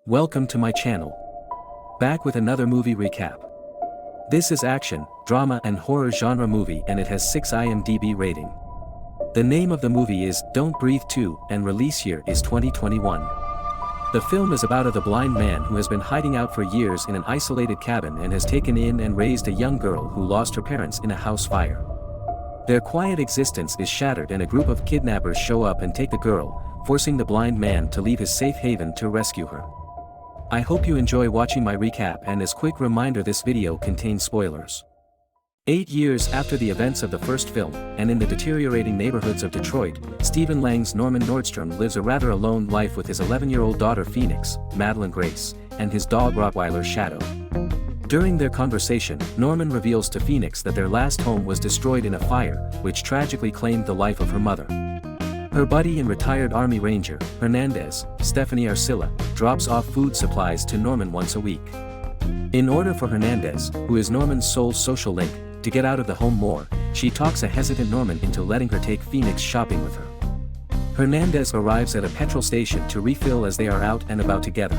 Welcome to my channel. Back with another movie recap. This is action, drama and horror genre movie and it has 6 IMDb rating. The name of the movie is Don't Breathe 2 and release year is 2021. The film is about the blind man who has been hiding out for years in an isolated cabin and has taken in and raised a young girl who lost her parents in a house fire. Their quiet existence is shattered and a group of kidnappers show up and take the girl, forcing the blind man to leave his safe haven to rescue her. I hope you enjoy watching my recap, and as quick reminder, this video contains spoilers. 8 years after the events of the first film, and in the deteriorating neighborhoods of Detroit, Stephen Lang's Norman Nordstrom lives a rather alone life with his 11-year-old daughter Phoenix, Madeline Grace, and his dog Rottweiler Shadow. During their conversation, Norman reveals to Phoenix that their last home was destroyed in a fire, which tragically claimed the life of her mother. Her buddy and retired Army Ranger, Hernandez, Stephanie Arcilla, drops off food supplies to Norman once a week. In order for Hernandez, who is Norman's sole social link, to get out of the home more, she talks a hesitant Norman into letting her take Phoenix shopping with her. Hernandez arrives at a petrol station to refill as they are out and about together.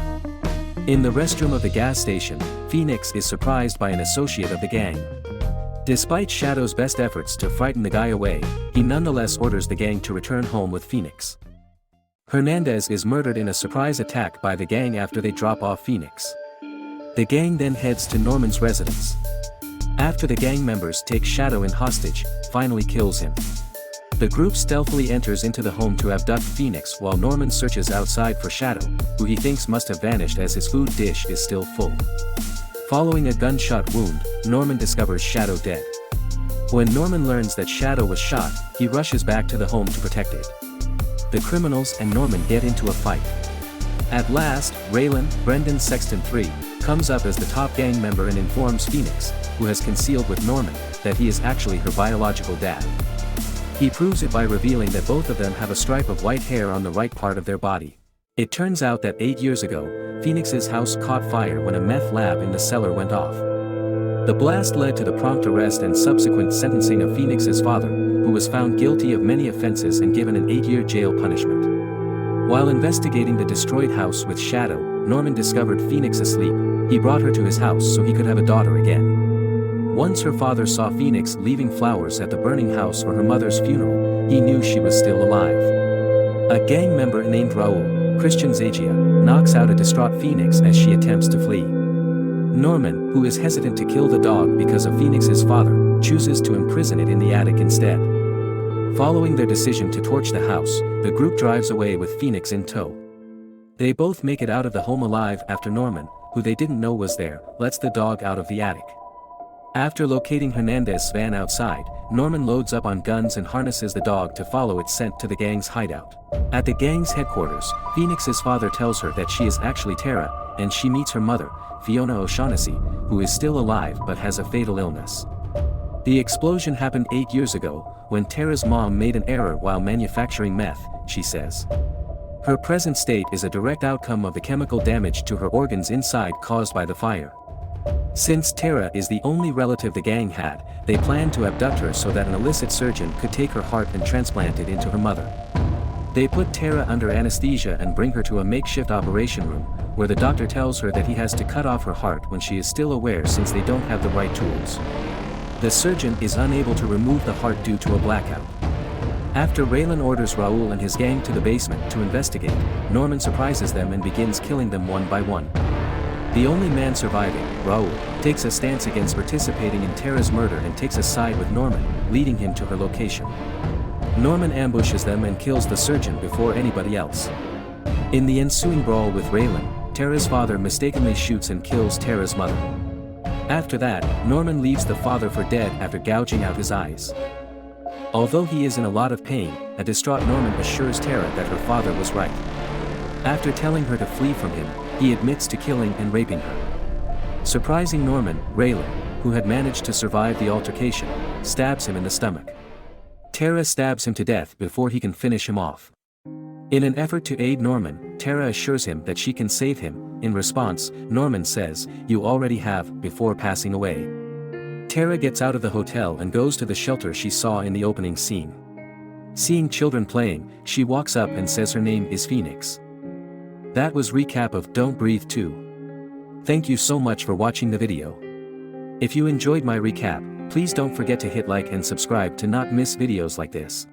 In the restroom of the gas station, Phoenix is surprised by an associate of the gang. Despite Shadow's best efforts to frighten the guy away, he nonetheless orders the gang to return home with Phoenix. Hernandez is murdered in a surprise attack by the gang after they drop off Phoenix. The gang then heads to Norman's residence. After the gang members take Shadow in hostage, finally kills him. The group stealthily enters into the home to abduct Phoenix while Norman searches outside for Shadow, who he thinks must have vanished as his food dish is still full. Following a gunshot wound, Norman discovers Shadow dead. When Norman learns that Shadow was shot, he rushes back to the home to protect it. The criminals and Norman get into a fight. At last, Raylan, Brendan Sexton III, comes up as the top gang member and informs Phoenix, who has concealed with Norman, that he is actually her biological dad. He proves it by revealing that both of them have a stripe of white hair on the right part of their body. It turns out that 8 years ago, Phoenix's house caught fire when a meth lab in the cellar went off. The blast led to the prompt arrest and subsequent sentencing of Phoenix's father, who was found guilty of many offenses and given an 8-year jail punishment. While investigating the destroyed house with Shadow, Norman discovered Phoenix asleep. He brought her to his house so he could have a daughter again. Once her father saw Phoenix leaving flowers at the burning house for her mother's funeral, he knew she was still alive. A gang member named Raul, Christian Zagia, knocks out a distraught Phoenix as she attempts to flee. Norman, who is hesitant to kill the dog because of Phoenix's father, chooses to imprison it in the attic instead. Following their decision to torch the house, the group drives away with Phoenix in tow. They both make it out of the home alive after Norman, who they didn't know was there, lets the dog out of the attic. After locating Hernandez's van outside, Norman loads up on guns and harnesses the dog to follow its scent to the gang's hideout. At the gang's headquarters, Phoenix's father tells her that she is actually Tara, and she meets her mother, Fiona O'Shaughnessy, who is still alive but has a fatal illness. The explosion happened 8 years ago, when Tara's mom made an error while manufacturing meth, she says. Her present state is a direct outcome of the chemical damage to her organs inside caused by the fire. Since Tara is the only relative the gang had, they planned to abduct her so that an illicit surgeon could take her heart and transplant it into her mother. They put Tara under anesthesia and bring her to a makeshift operation room, where the doctor tells her that he has to cut off her heart when she is still aware since they don't have the right tools. The surgeon is unable to remove the heart due to a blackout. After Raylan orders Raul and his gang to the basement to investigate, Norman surprises them and begins killing them one by one. The only man surviving, Raul, takes a stance against participating in Tara's murder and takes a side with Norman, leading him to her location. Norman ambushes them and kills the surgeon before anybody else. In the ensuing brawl with Raylan, Tara's father mistakenly shoots and kills Tara's mother. After that, Norman leaves the father for dead after gouging out his eyes. Although he is in a lot of pain, a distraught Norman assures Tara that her father was right. After telling her to flee from him, he admits to killing and raping her. Surprising Norman, Raylan, who had managed to survive the altercation, stabs him in the stomach. Tara stabs him to death before he can finish him off. In an effort to aid Norman, Tara assures him that she can save him. In response, Norman says, "You already have," before passing away. Tara gets out of the hotel and goes to the shelter she saw in the opening scene. Seeing children playing, she walks up and says her name is Phoenix. That was recap of Don't Breathe 2. Thank you so much for watching the video. If you enjoyed my recap, please don't forget to hit like and subscribe to not miss videos like this.